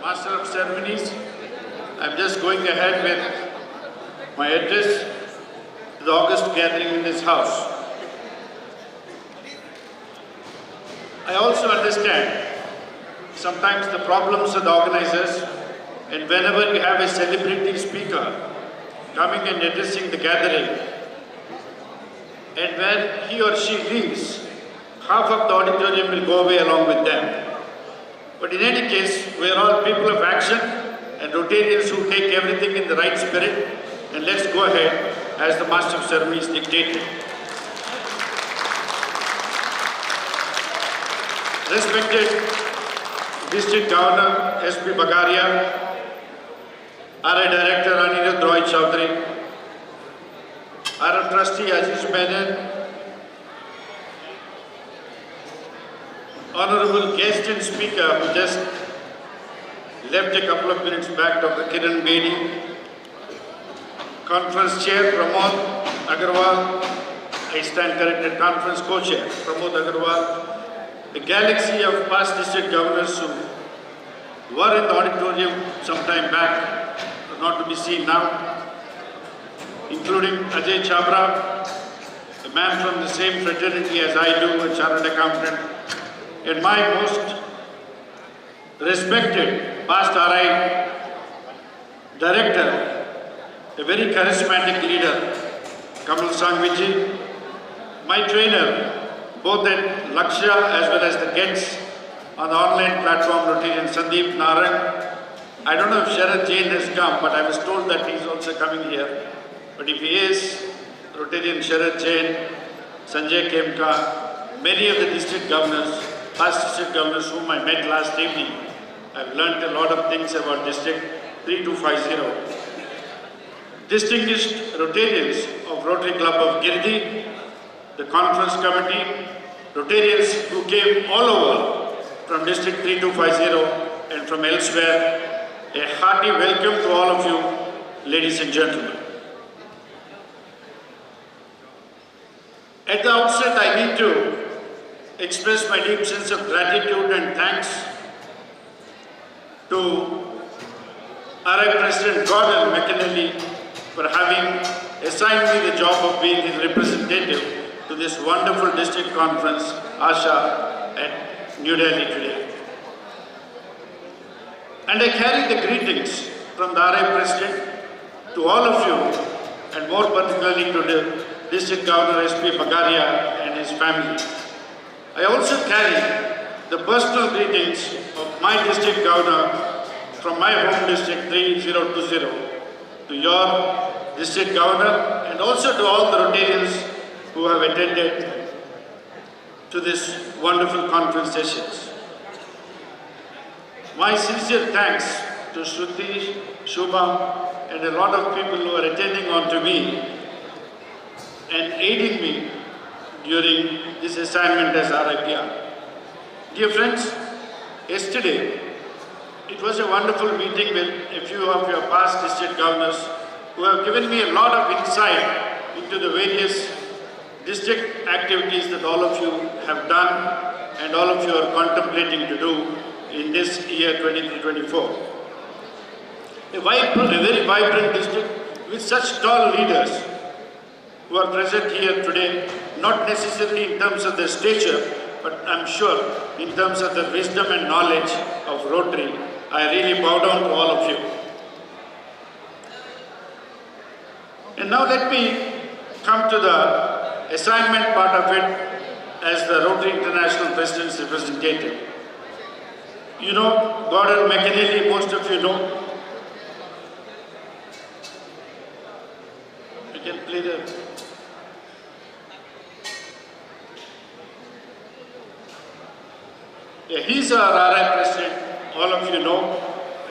Master of Ceremonies, I'm just going ahead with my address to the August gathering in this house. I also understand sometimes the problems of the organizers, and whenever you have a celebrity speaker coming and addressing the gathering, and when he or she leaves, half of the auditorium will go away along with them. But in any case, we are all people of action and Rotarians who take everything in the right spirit, and let's go ahead as the Master of Ceremonies dictated. Respected District Governor S.P. Bagaria, RI Director Anirudh Roy Chaudhary, our Trustee Aziz Menon, Honorable guest and speaker who just left a couple of minutes back, Dr. Kiran Bedi, Conference Chair Pramod Agarwal, I stand corrected, Conference Co-Chair Pramod Agarwal, the galaxy of past district governors who were in the auditorium some time back, not to be seen now, including Ajay Chabra, a man from the same fraternity as I do, a chartered accountant, and my most respected past RI Director, a very charismatic leader, Kamal Sangviji, my trainer, both at Lakshya as well as the guests on the online platform, Rotarian Sandeep Naran. I don't know if Sharad Jain has come, but I was told that he is also coming here. But if he is, Rotarian Sharad Jain, Sanjay Kemka, many of the district governors, past district governors whom I met last evening, I've learned a lot of things about District 3250. Distinguished Rotarians of Rotary Club of Girdi, the Conference Committee, Rotarians who came all over from District 3250 and from elsewhere, a hearty welcome to all of you, ladies and gentlemen. At the outset, I need to express my deep sense of gratitude and thanks to RI President Gordon McKinley for having assigned me the job of being his representative to this wonderful district conference, Aasha, at New Delhi today. And I carry the greetings from the RI President to all of you, and more particularly to the District Governor S.P. Bagaria and his family. I also carry the personal greetings of my District Governor from my home district 3020 to your District Governor, and also to all the Rotarians who have attended to this wonderful conference sessions. My sincere thanks to Shruti, Shubham, and a lot of people who are attending on to me and aiding me during this assignment as RIPR. Dear friends, yesterday it was a wonderful meeting with a few of your past district governors who have given me a lot of insight into the various district activities that all of you have done and all of you are contemplating to do in this year 23-24. A very vibrant district with such tall leaders who are present here today, not necessarily in terms of their stature, but I'm sure in terms of the wisdom and knowledge of Rotary. I really bow down to all of you. And now let me come to the assignment part of it as the Rotary International President's representative. You know Gordon McKinley, most of you know. You can play the... Yeah, he's our RI President, all of you know,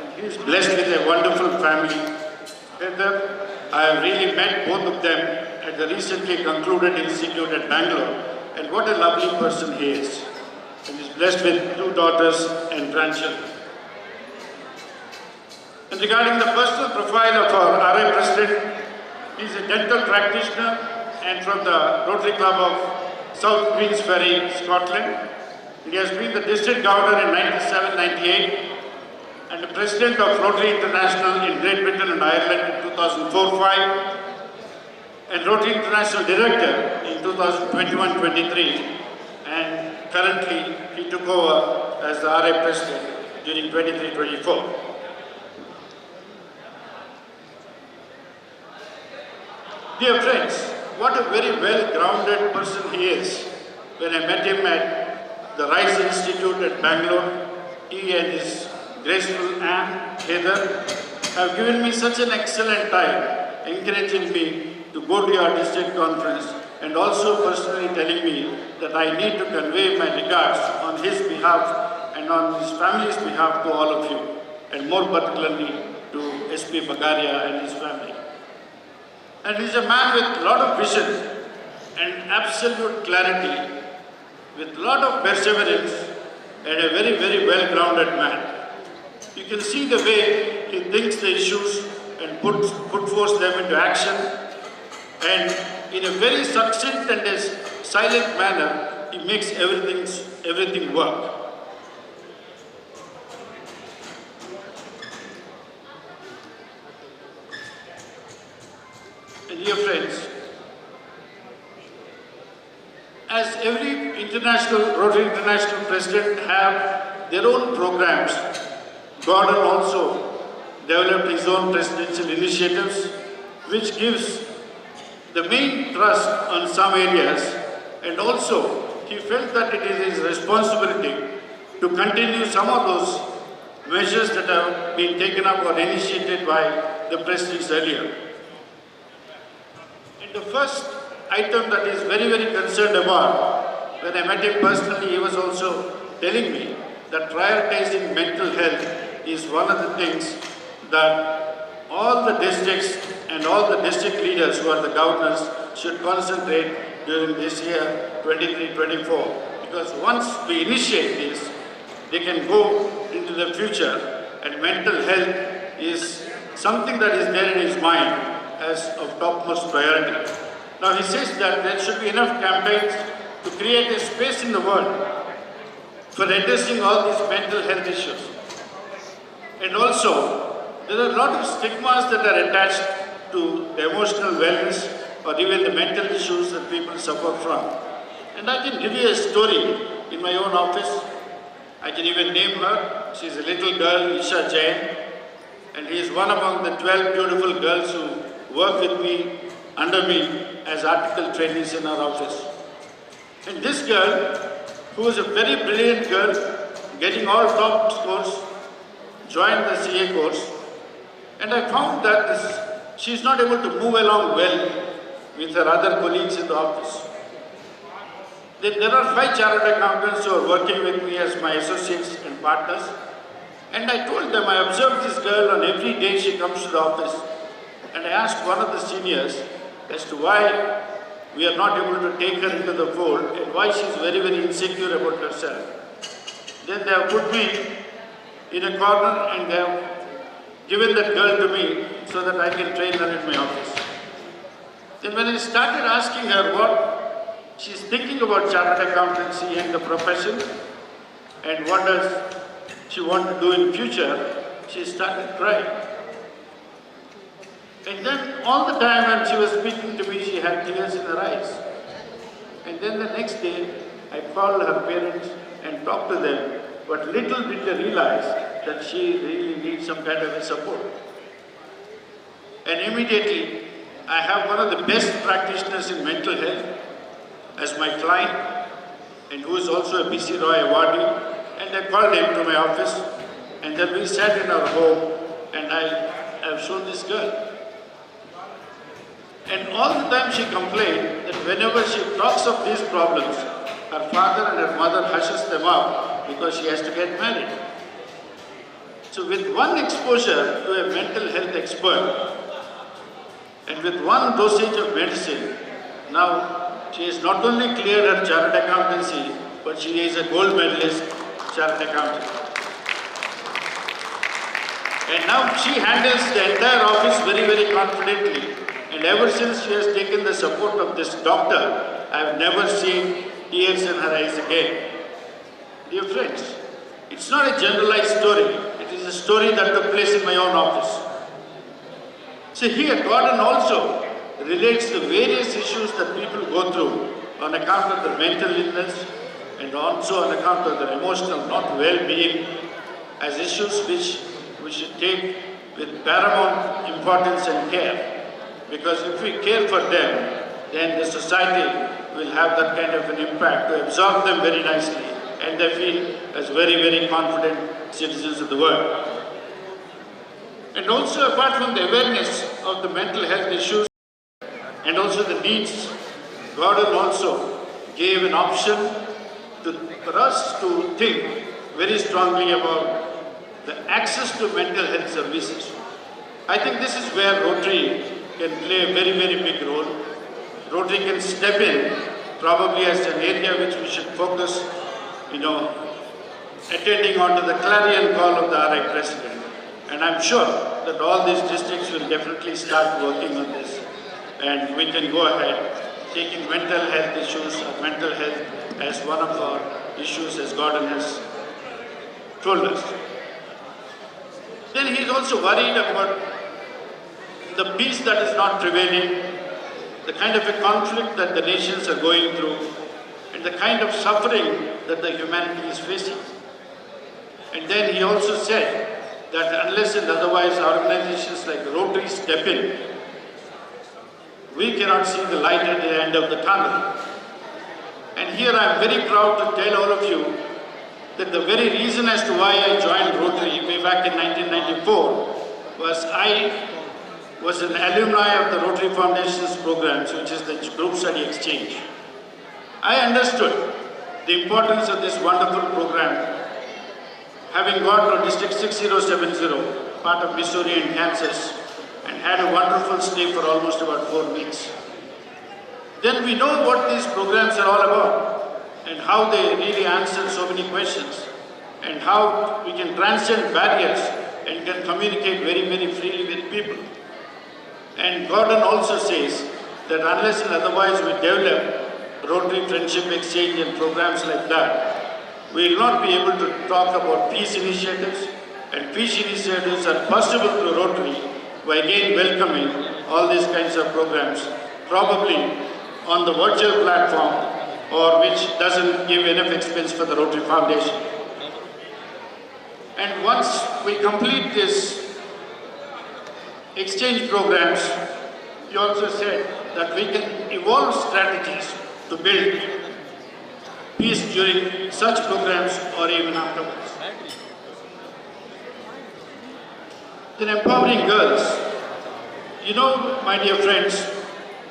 and he's blessed with a wonderful family. I have really met both of them at the recently concluded institute at Bangalore, and what a lovely person he is. And he's blessed with 2 daughters and grandchildren. And regarding the personal profile of our RI President, he's a dental practitioner and from the Rotary Club of South Queensferry, Scotland. He has been the district governor in 97-98 and the President of Rotary International in Great Britain and Ireland in 2004-05, and Rotary International Director in 2021-23, and currently he took over as the RA President during 23-24. Dear friends, what a very well-grounded person he is. When I met him at the Rice Institute at Bangalore, he and his graceful Anne, Heather, have given me such an excellent time, encouraging me to go to your district conference and also personally telling me that I need to convey my regards on his behalf and on his family's behalf to all of you, and more particularly to SP Bagaria and his family. And he's a man with a lot of vision and absolute clarity, with a lot of perseverance, and a very, very well-grounded man. You can see the way he thinks the issues and put forth them into action, and in a very succinct and a silent manner, he makes everything work. And dear friends, as every Rotary International President have their own programs, Gordon also developed his own presidential initiatives, which gives the main thrust on some areas, and also he felt that it is his responsibility to continue some of those measures that have been taken up or initiated by the presidents earlier. And the first item that is very, very concerned about, when I met him personally, he was also telling me that prioritizing mental health is one of the things that all the districts and all the district leaders who are the governors should concentrate during this year 23-24. Because once we initiate this, they can go into the future, and mental health is something that is there in his mind as of topmost priority. Now he says that there should be enough campaigns to create a space in the world for addressing all these mental health issues. And also, there are a lot of stigmas that are attached to the emotional wellness or even the mental issues that people suffer from. And I can give you a story in my own office. I can even name her. She's a little girl, Aasha Jain, and he is one among the 12 beautiful girls who work with me, under me, as article trainees in our office. And this girl, who is a very brilliant girl, getting all top scores, joined the CA course, and I found that she is not able to move along well with her other colleagues in the office. There are 5 chartered accountants who are working with me as my associates and partners, and I told them I observed this girl on every day she comes to the office, and I asked one of the seniors as to why we are not able to take her into the fold and why she is very, very insecure about herself. Then they have put me in a corner and they have given that girl to me so that I can train her in my office. Then when I started asking her what she's thinking about chartered accountancy and the profession and what does she want to do in future, she started crying. And then all the time when she was speaking to me, she had tears in her eyes. And then the next day, I called her parents and talked to them, but little did they realize that she really needs some kind of a support. And immediately, I have one of the best practitioners in mental health as my client, and who is also a BC Roy awardee, and I called him to my office, and then we sat in our home, and I have shown this girl. And all the time she complained that whenever she talks of these problems, her father and her mother hushes them up because she has to get married. So with one exposure to a mental health expert and with one dosage of medicine, now she has not only cleared her chartered accountancy, but she is a gold medalist chartered accountant. And now she handles the entire office very, very confidently. And ever since she has taken the support of this doctor, I have never seen tears in her eyes again. Dear friends, it's not a generalized story. It is a story story that took place in my own office. So here, Gordon also relates the various issues that people go through on account of their mental illness and also on account of their emotional not well-being as issues which we should take with paramount importance and care. Because if we care for them, then the society will have that kind of an impact to absorb them very nicely and they feel as very, very confident citizens of the world. And also apart from the awareness of the mental health issues and also the needs, Gordon also gave an option for us to think very strongly about the access to mental health services. I think this is where Rotary can play a very, very big role. Rotary can step in probably as an area which we should focus, attending on to the clarion call of the RI President. And I'm sure that all these districts will definitely start working on this. And we can go ahead taking mental health issues or mental health as one of our issues as Gordon has told us. Then he's also worried about the peace that is not prevailing, the kind of a conflict that the nations are going through, and the kind of suffering that the humanity is facing. And then he also said that unless and otherwise organizations like Rotary step in, we cannot see the light at the end of the tunnel. And here I am very proud to tell all of you that the very reason as to why I joined Rotary way back in 1994 was I was an alumni of the Rotary Foundation's programs, which is the group study exchange. I understood the importance of this wonderful program, having gone to District 6070, part of Missouri and Kansas, and had a wonderful stay for almost about 4 weeks. Then we know what these programs are all about and how they really answer so many questions and how we can transcend barriers and can communicate very, very freely with people. And Gordon also says that unless and otherwise we develop Rotary Friendship Exchange and programs like that, we will not be able to talk about peace initiatives, and peace initiatives are possible through Rotary by again welcoming all these kinds of programs, probably on the virtual platform or which doesn't give enough expense for the Rotary Foundation. And once we complete this exchange programs, he also said that we can evolve strategies to build peace during such programs or even afterwards. Then empowering girls. You know, my dear friends,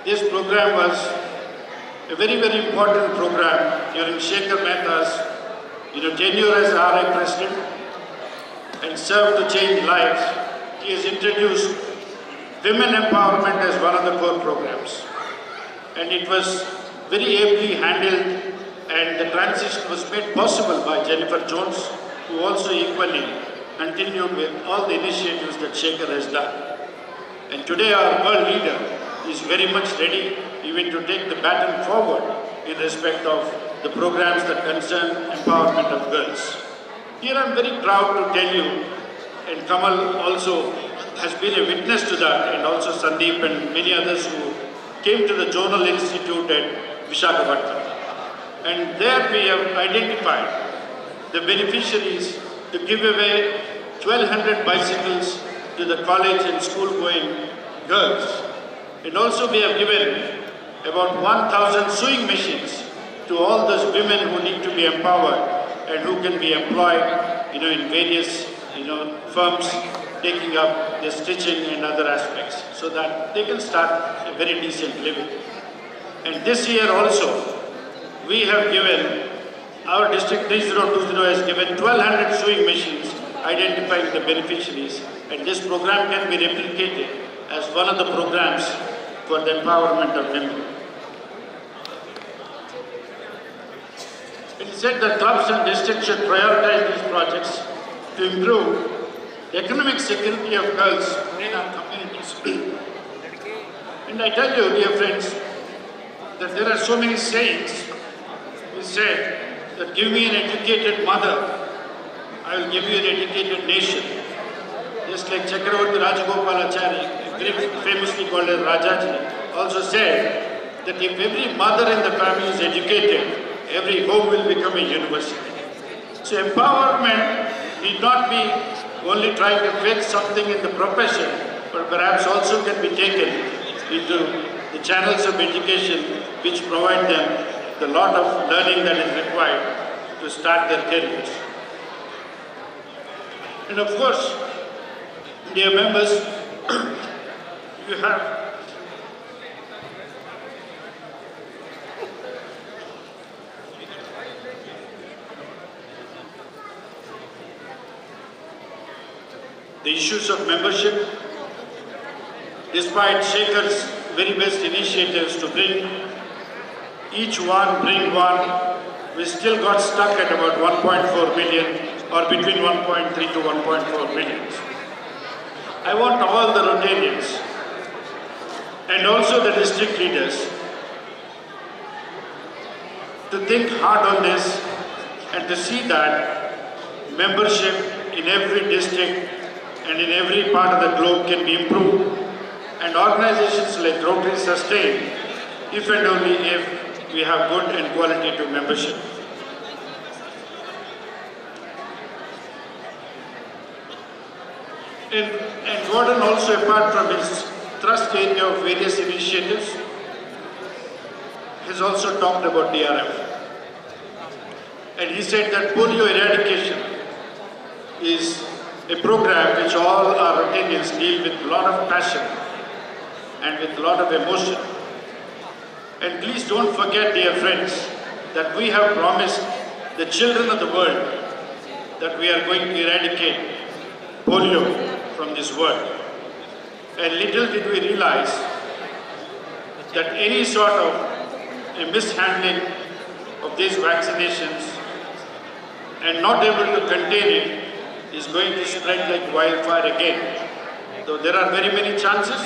this program was a very, very important program during Shekhar Mehta's tenure as RI President and served to change lives. He has introduced women empowerment as one of the core programs. And it was very ably handled, and the transition was made possible by Jennifer Jones, who also equally continued with all the initiatives that Shekhar has done. And today our world leader is very much ready even to take the baton forward in respect of the programs that concern empowerment of girls. Here I am very proud to tell you, and Kamal also has been a witness to that, and also Sandeep and many others who came to the Zonal Institute at Visakhapatnam. And there we have identified the beneficiaries to give away 1,200 bicycles to the college and school-going girls. And also we have given about 1,000 sewing machines to all those women who need to be empowered and who can be employed, in various, firms taking up the stitching and other aspects so that they can start a very decent living. And this year also, we have given, our district 3020 has given 1,200 sewing machines identifying the beneficiaries, and this program can be replicated as one of the programs for the empowerment of women. It is said that clubs and districts should prioritize these projects to improve the economic security of girls in our communities. And I tell you, dear friends, that there are so many sayings. We said that give me an educated mother, I will give you an educated nation. Chakravarti Rajagopalachari, famously called as Rajaji, also said that if every mother in the family is educated, every home will become a university. So empowerment need not be only trying to fetch something in the profession, but perhaps also can be taken into the channels of education which provide them the lot of learning that is required to start their careers. And of course, dear members, you have the issues of membership. Despite Shekhar's very best initiatives to bring one, we still got stuck at about 1.4 million or between 1.3 to 1.4 million. I want all the Rotarians and also the district leaders to think hard on this and to see that membership in every district and in every part of the globe can be improved, and organizations like Rotary sustain if and only if we have good and qualitative membership. And Gordon also, apart from his thrust area of various initiatives, has also talked about DRF. And he said that polio eradication is a program which all our Rotarians deal with a lot of passion and with a lot of emotion. And please don't forget, dear friends, that we have promised the children of the world that we are going to eradicate polio from this world. And little did we realize that any sort of a mishandling of these vaccinations and not able to contain it is going to spread like wildfire again. Though there are very many chances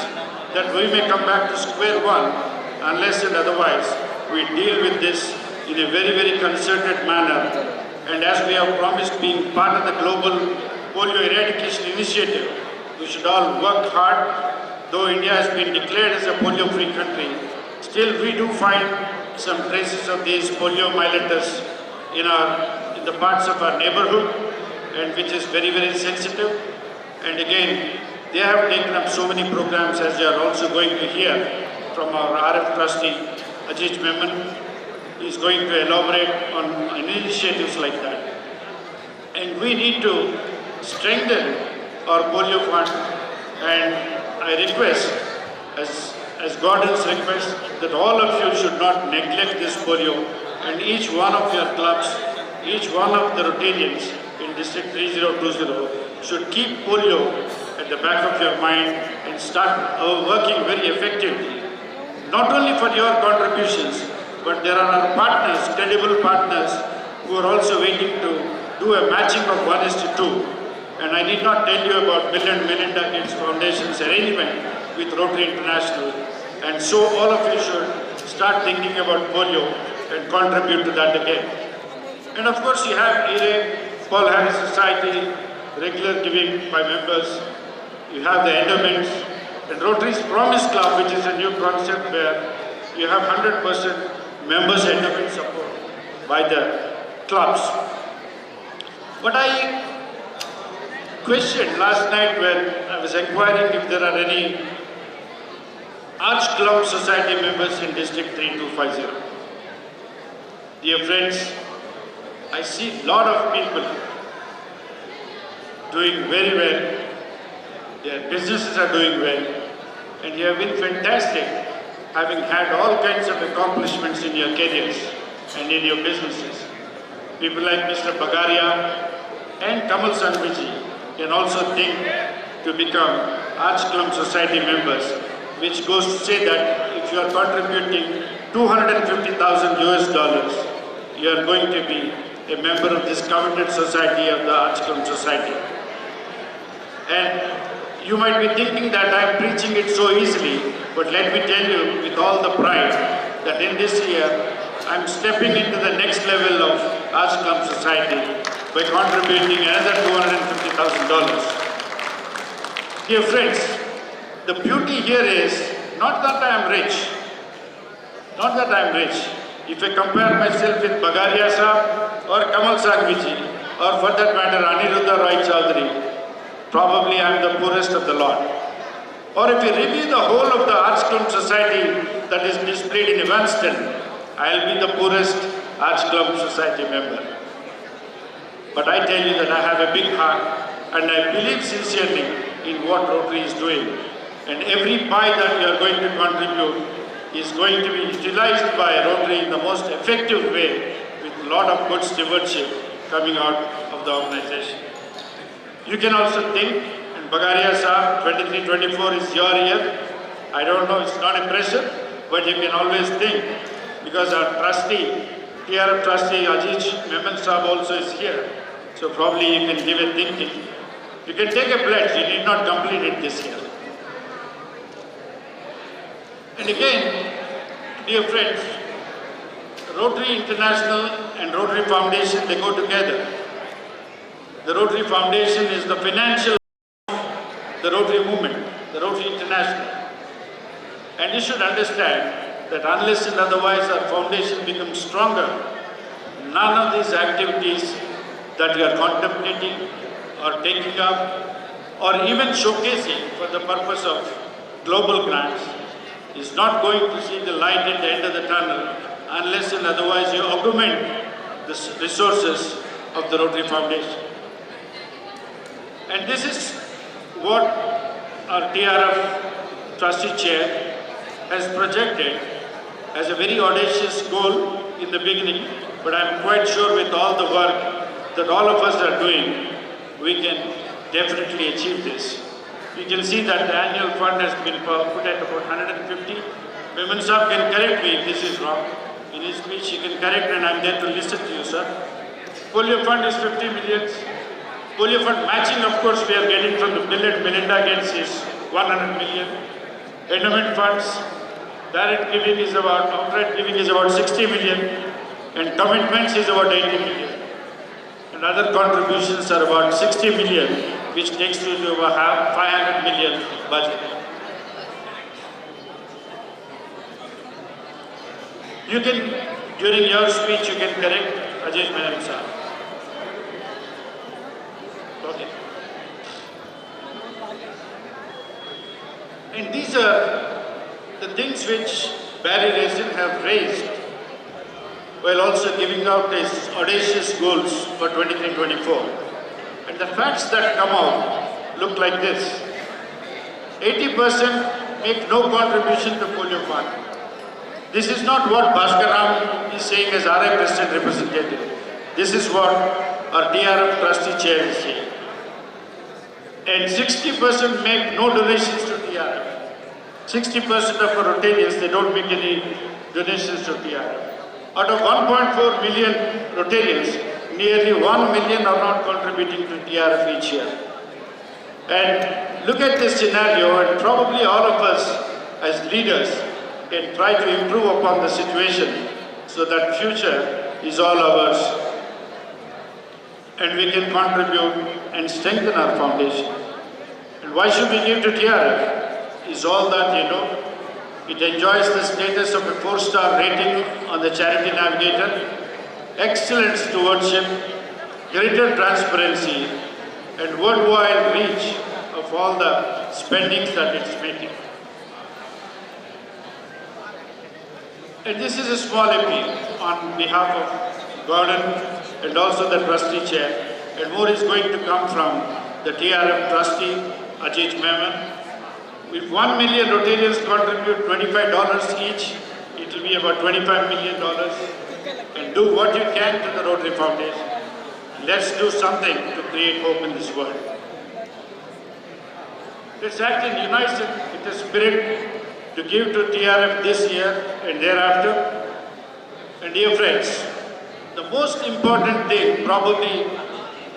that we may come back to square one unless and otherwise we deal with this in a very, very concerted manner. And as we have promised, being part of the global polio eradication initiative, we should all work hard. Though India has been declared as a polio-free country, still we do find some traces of these poliomyelitis in the parts of our neighborhood, and which is very, very sensitive. And again, they have taken up so many programs, as you are also going to hear from our RF trustee, Ajit Memon. He is going to elaborate on initiatives like that. And we need to strengthen our polio fund, and I request, as Gordon's request, that all of you should not neglect this polio, and each one of your clubs, each one of the Rotarians in District 3020 should keep polio at the back of your mind and start working very effectively. Not only for your contributions, but there are our partners, credible partners, who are also waiting to do a matching of 1:2. And I need not tell you about Bill and Melinda Gates Foundation's arrangement with Rotary International. And so all of you should start thinking about polio and contribute to that again. And of course you have ERA, Paul Harris Society, regular giving by members. You have the endowments, and Rotary's Promise Club, which is a new concept where you have 100% members' endowment support by the clubs. But I questioned last night when I was inquiring if there are any Arch Club Society members in District 3250. Dear friends, I see a lot of people doing very well. Their businesses are doing well, and you have been fantastic, having had all kinds of accomplishments in your careers and in your businesses. People like Mr. Bagaria and Kamal Sanviji can also think to become Arch Club Society members, which goes to say that if you are contributing $250,000 US, you are going to be a member of this coveted society of the Arch Club Society. And you might be thinking that I am preaching it so easily, but let me tell you with all the pride that in this year I am stepping into the next level of Arch Club Society by contributing another $250,000. Dear friends, the beauty here is not that I am rich, not that I am rich. If I compare myself with Bagaria Saab or Kamal Saghviji, or for that matter Aniruddha Roy Chaudhary, probably I am the poorest of the lot. Or if you review the whole of the Arts Club Society that is displayed in Evanston, I will be the poorest Arts Club Society member. But I tell you that I have a big heart and I believe sincerely in what Rotary is doing. And every pie that you are going to contribute is going to be utilized by Rotary in the most effective way with a lot of good stewardship coming out of the organization. You can also think, and Bagaria Saab, 23-24 is your year. I don't know, it's not a pressure, but you can always think, because our trustee, TRF trustee Ajit Memon Saab also is here. So probably you can give a thinking. You can take a pledge, you need not complete it this year. And again, dear friends, Rotary International and Rotary Foundation, they go together. The Rotary Foundation is the financial of the Rotary movement, the Rotary International. And you should understand that unless and otherwise our foundation becomes stronger, none of these activities that you are contemplating or taking up or even showcasing for the purpose of global grants is not going to see the light at the end of the tunnel unless and otherwise you augment the resources of the Rotary Foundation. And this is what our TRF trustee chair has projected as a very audacious goal in the beginning, but I'm quite sure with all the work that all of us are doing, we can definitely achieve this. You can see that the annual fund has been put at about 150. Memon Saab can correct me if this is wrong. In his speech, he can correct and I'm there to listen to you, sir. Polio fund is 50 million. Polio fund matching, of course, we are getting from the Bill and Melinda Gates is 100 million. Endowment funds, direct giving is about, outright giving is about 60 million. And commitments is about 80 million. And other contributions are about 60 million, which takes you to about 500 million budget. You can, during your speech, you can correct Ajay Madam Sir. Okay. And these are the things which Barry Raisin have raised while also giving out his audacious goals for 23-24. And the facts that come out look like this. 80% make no contribution to polio fund. This is not what Bhaskar is saying as RI President representative. This is what our TRF trustee chair is saying. And 60% make no donations to TRF. 60% of our Rotarians, they don't make any donations to TRF. Out of 1.4 million Rotarians, nearly 1 million are not contributing to TRF each year. And look at this scenario, and probably all of us as leaders can try to improve upon the situation so that future is all ours. And we can contribute and strengthen our foundation. And why should we give to TRF? Is all that, you know, it enjoys the status of a 4-star rating on the Charity Navigator, excellent stewardship, greater transparency, and worldwide reach of all the spendings that it's making. And this is a small appeal on behalf of Gordon and also the trustee chair, and more is going to come from the TRF trustee, Ajit Memon. If 1 million Rotarians contribute $25 each, it will be about $25 million. And do what you can to the Rotary Foundation. Let's do something to create hope in this world. Let's act in unison with the spirit to give to TRF this year and thereafter. And dear friends, the most important thing probably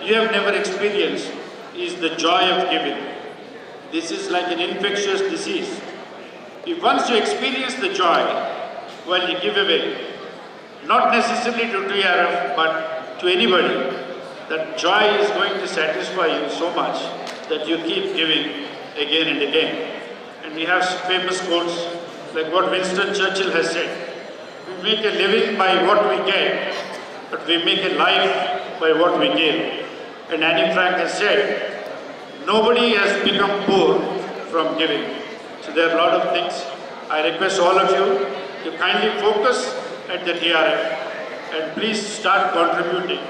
you have never experienced is the joy of giving. This is like an infectious disease. If once you experience the joy while you give away, not necessarily to TRF, but to anybody, that joy is going to satisfy you so much that you keep giving again and again. And we have famous quotes like what Winston Churchill has said. We make a living by what we get, but we make a life by what we give. And Annie Frank has said, nobody has become poor from giving. So there are a lot of things. I request all of you to kindly focus at the TRF and please start contributing.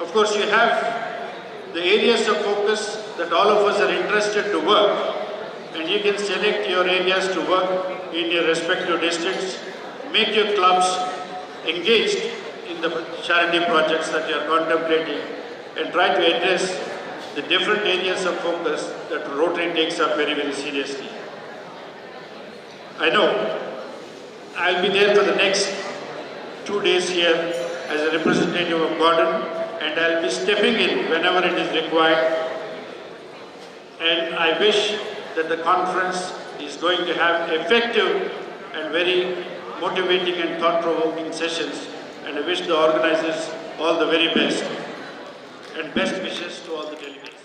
Of course, you have the areas of focus that all of us are interested to work, and you can select your areas to work in your respective districts. Make your clubs engaged in the charity projects that you are contemplating and try to address the different areas of focus that Rotary takes up very, very seriously. I know I'll be there for the next 2 days here as a representative of Gordon, and I'll be stepping in whenever it is required. And I wish that the conference is going to have effective and very motivating and thought-provoking sessions. And I wish the organizers all the very best. And best wishes to all the delegates.